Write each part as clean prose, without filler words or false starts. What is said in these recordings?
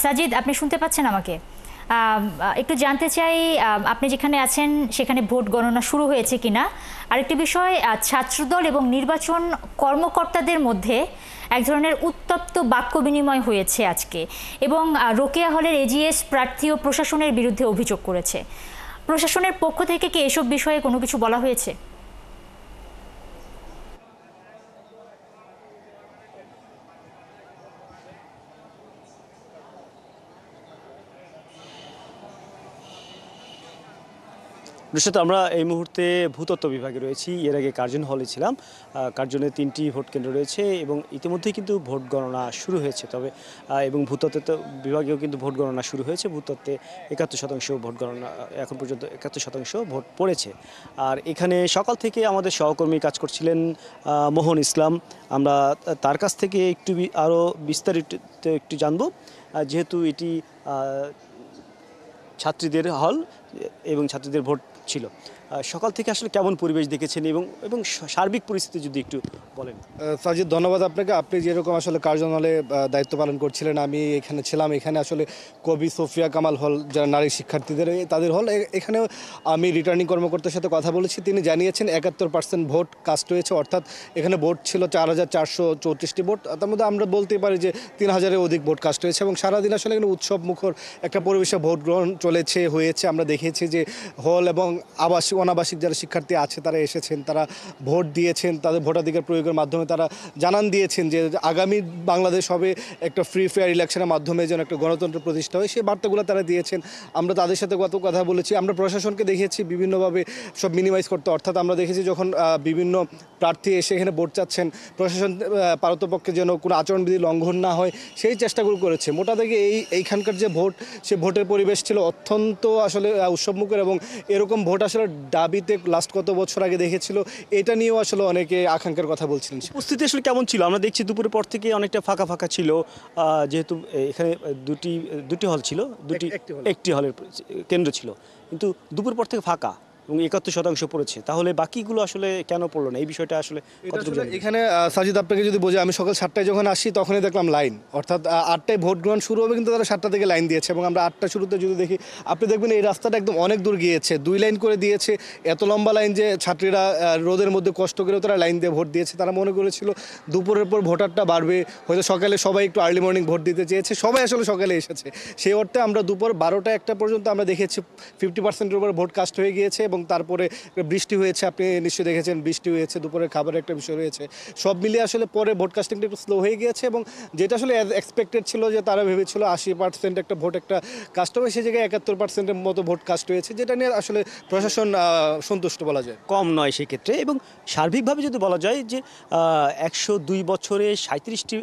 সাজিদ, আপনি শুনতে পাচ্ছেন আমাকে? একটু জানতে চাই, আপনি যেখানে আছেন সেখানে ভোট গণনা শুরু হয়েছে কিনা। আরেকটি বিষয়, ছাত্রদল এবং নির্বাচন কর্মকর্তাদের মধ্যে এক ধরনের উত্তপ্ত বাক্য বিনিময় হয়েছে আজকে, এবং রোকেয়া হলের এজিএস প্রার্থী ও প্রশাসনের বিরুদ্ধে অভিযোগ করেছে। প্রশাসনের পক্ষ থেকে কি এসব বিষয়ে কোনো কিছু বলা হয়েছে? দৃশ্যত আমরা এই মুহূর্তে ভূতত্ত্ব বিভাগে রয়েছি। এর আগে কার্জন হলে ছিলাম। কার্জনে 3টি ভোট কেন্দ্র রয়েছে এবং ইতিমধ্যেই কিন্তু ভোট গণনা শুরু হয়েছে। তবে এবং ভূতত্ত্ব বিভাগেও কিন্তু ভোট গণনা শুরু হয়েছে। ভূতত্ত্বে 71% ভোট গণনা, এখন পর্যন্ত 71% ভোট পড়েছে। আর এখানে সকাল থেকে আমাদের সহকর্মী কাজ করছিলেন মোহন ইসলাম। আমরা তার কাছ থেকে একটু আরও বিস্তারিত একটু জানবো, যেহেতু এটি ছাত্রীদের হল এবং ছাত্রীদের ভোট ছিল। সকাল থেকে আসলে কেমন পরিবেশ দেখেছেন এবং এবং সার্বিক পরিস্থিতি যদি একটু বলেন। সাজিদ, ধন্যবাদ আপনাকে। আপনি যেরকম আসলে কার্জন হলে দায়িত্ব পালন করছিলেন, আমি এখানে ছিলাম। এখানে আসলে কবি সোফিয়া কামাল হল, যারা নারী শিক্ষার্থীদের তাদের হল, এখানেও আমি রিটার্নিং কর্মকর্তার সাথে কথা বলেছি। তিনি জানিয়েছেন 71% ভোট কাস্ট হয়েছে, অর্থাৎ এখানে ভোট ছিল 4434টি ভোট। তার মধ্যে আমরা বলতেই পারি যে 3000-এর অধিক ভোট কাস্ট হয়েছে এবং সারাদিন আসলে এখানে উৎসব মুখর একটা পরিবেশে ভোট গ্রহণ হয়েছে। আমরা দেখেছি যে হল এবং অনাবাসিক যারা শিক্ষার্থী আছে তারা এসেছেন, তারা ভোট দিয়েছেন। তাদের ভোটাধিকার প্রয়োগের মাধ্যমে তারা জানান দিয়েছেন যে আগামী বাংলাদেশ হবে একটা ফ্রি ফেয়ার ইলেকশনের মাধ্যমে যেন একটা গণতন্ত্র প্রতিষ্ঠা হয়, সেই বার্তাগুলো তারা দিয়েছেন। আমরা তাদের সাথে কত কথা বলেছি। আমরা প্রশাসনকে দেখেছি বিভিন্নভাবে সব মিনিমাইজ করতে, অর্থাৎ আমরা দেখেছি যখন বিভিন্ন প্রার্থী এসে এখানে ভোট চাচ্ছেন, প্রশাসন পারতপক্ষে যেন কোনো আচরণবিধি লঙ্ঘন না হয় সেই চেষ্টাগুলো করেছে। মোটা থেকে এইখানকার যে ভোট, সে ভোটের পরিবেশ ছিল অত্যন্ত আসলে উৎসবমুখর এবং এরকম ভোট আসলে দাবিতে লাস্ট কত বছর আগে দেখেছিল, এটা নিয়েও আসলে অনেকে আকাঙ্ক্ষার কথা বলছিলেন। উপস্থিতি আসলে কেমন ছিল? আমরা দেখছি দুপুরের পর থেকে অনেকটা ফাঁকা ফাঁকা ছিল, যেহেতু এখানে দুটি হল ছিল, একটি হলের কেন্দ্র ছিল, কিন্তু দুপুর পর থেকে ফাঁকা এবং 71% পড়েছে। তাহলে বাকিগুলো আসলে কেন পড়লো না, এই বিষয়টা আসলে এখানে সাজিদ আপনাকে যদি বোঝে, আমি সকাল 7টায় যখন আসি তখনই দেখলাম লাইন, অর্থাৎ 8টায় ভোট গ্রহণ শুরু হবে কিন্তু তারা 7টা থেকে লাইন দিয়েছে এবং আমরা 8টা শুরুতে যদি দেখি, আপনি দেখবেন এই রাস্তাটা একদম অনেক দূর গিয়েছে, 2 লাইন করে দিয়েছে। এত লম্বা লাইন যে ছাত্রীরা রোদের মধ্যে কষ্ট করেও তারা লাইন দিয়ে ভোট দিয়েছে। তারা মনে করেছিল দুপুরের পর ভোটারটা বাড়বে, হয়তো সকালে সবাই একটু আর্লি মর্নিং ভোট দিতে চেয়েছে, সবাই আসলে সকালে এসেছে। সেই অর্থে আমরা দুপুর 12টা-1টা পর্যন্ত আমরা দেখেছি 50%-এর উপর ভোট কাস্ট হয়ে গিয়েছে এবং তারপরে বৃষ্টি হয়েছে। আপনি নিশ্চয়ই দেখেছেন বৃষ্টি হয়েছে, দুপুরে খাবারের একটা বিষয় রয়েছে, সব মিলিয়ে আসলে পরে ভোট কাস্টিংটা একটু স্লো হয়ে গিয়েছে এবং যেটা আসলে এক্সপেক্টেড ছিল যে তারা ভেবেছিল 80% একটা ভোট একটা কাস্ট হবে, সেই জায়গায় 71%-এর মতো ভোট কাস্ট হয়েছে, যেটা নিয়ে আসলে প্রশাসন সন্তুষ্ট বলা যায়, কম নয় সেক্ষেত্রে। এবং সার্বিকভাবে যদি বলা যায় যে 102 বছরে 37টি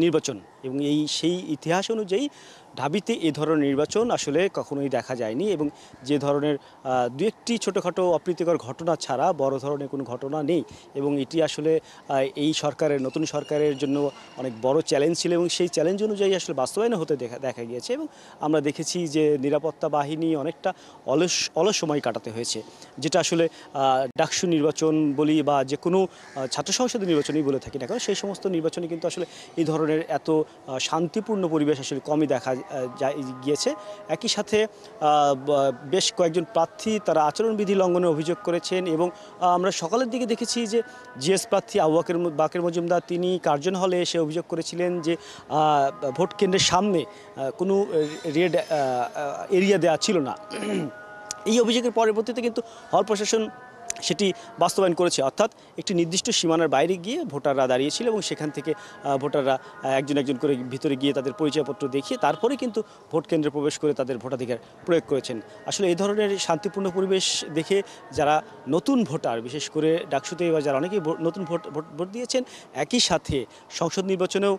নির্বাচন এবং সেই ইতিহাস অনুযায়ী ঢাবিতে এ ধরনের নির্বাচন আসলে কখনোই দেখা যায়নি এবং যে ধরনের দু একটি ছোটোখাটো অপ্রীতিকর ঘটনা ছাড়া বড় ধরনের কোনো ঘটনা নেই এবং এটি আসলে এই নতুন সরকারের জন্য অনেক বড় চ্যালেঞ্জ ছিল এবং সেই চ্যালেঞ্জ অনুযায়ী আসলে বাস্তবায়ন হতে দেখা গিয়েছে এবং আমরা দেখেছি যে নিরাপত্তা বাহিনী অনেকটা অলস সময় কাটাতে হয়েছে, যেটা আসলে ডাকসু নির্বাচন বলি বা যে কোনো ছাত্র সংসদের নির্বাচনই বলে থাকি না কারণ সেই সমস্ত নির্বাচনে কিন্তু আসলে এই ধরনের এত শান্তিপূর্ণ পরিবেশ আসলে কমই দেখা গিয়েছে। একই সাথে বেশ কয়েকজন প্রার্থী তারা আচরণবিধি লঙ্ঘনের অভিযোগ করেছেন এবং আমরা সকালের দিকে দেখেছি যে জিএস প্রার্থী আবু বাকের মজুমদার তিনি কার্জন হলে এসে অভিযোগ করেছিলেন যে ভোট কেন্দ্রের সামনে কোনো রেড এরিয়া দেওয়া ছিল না। এই অভিযোগের পরবর্তীতে কিন্তু হল প্রশাসন সেটি বাস্তবায়ন করেছে, অর্থাৎ একটি নির্দিষ্ট সীমানার বাইরে গিয়ে ভোটাররা দাঁড়িয়েছিল এবং সেখান থেকে ভোটাররা একজন করে ভিতরে গিয়ে তাদের পরিচয়পত্র দেখিয়ে তারপরে কিন্তু ভোট কেন্দ্রে প্রবেশ করে তাদের ভোটাধিকার প্রয়োগ করেছেন। আসলে এই ধরনের শান্তিপূর্ণ পরিবেশ দেখে যারা নতুন ভোটার, বিশেষ করে ডাকসুতে বা যারা অনেকেই নতুন ভোট দিয়েছেন, একই সাথে সংসদ নির্বাচনেও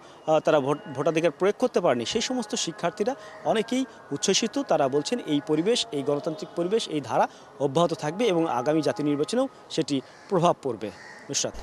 তারা ভোটাধিকার প্রয়োগ করতে পারেনি, সেই সমস্ত শিক্ষার্থীরা অনেকেই উচ্ছ্বসিত। তারা বলছেন এই পরিবেশ, এই গণতান্ত্রিক পরিবেশ, এই ধারা অব্যাহত থাকবে এবং আগামী জাতীয় নির্বাচনেও সেটি প্রভাব পড়বে। নুসরাত।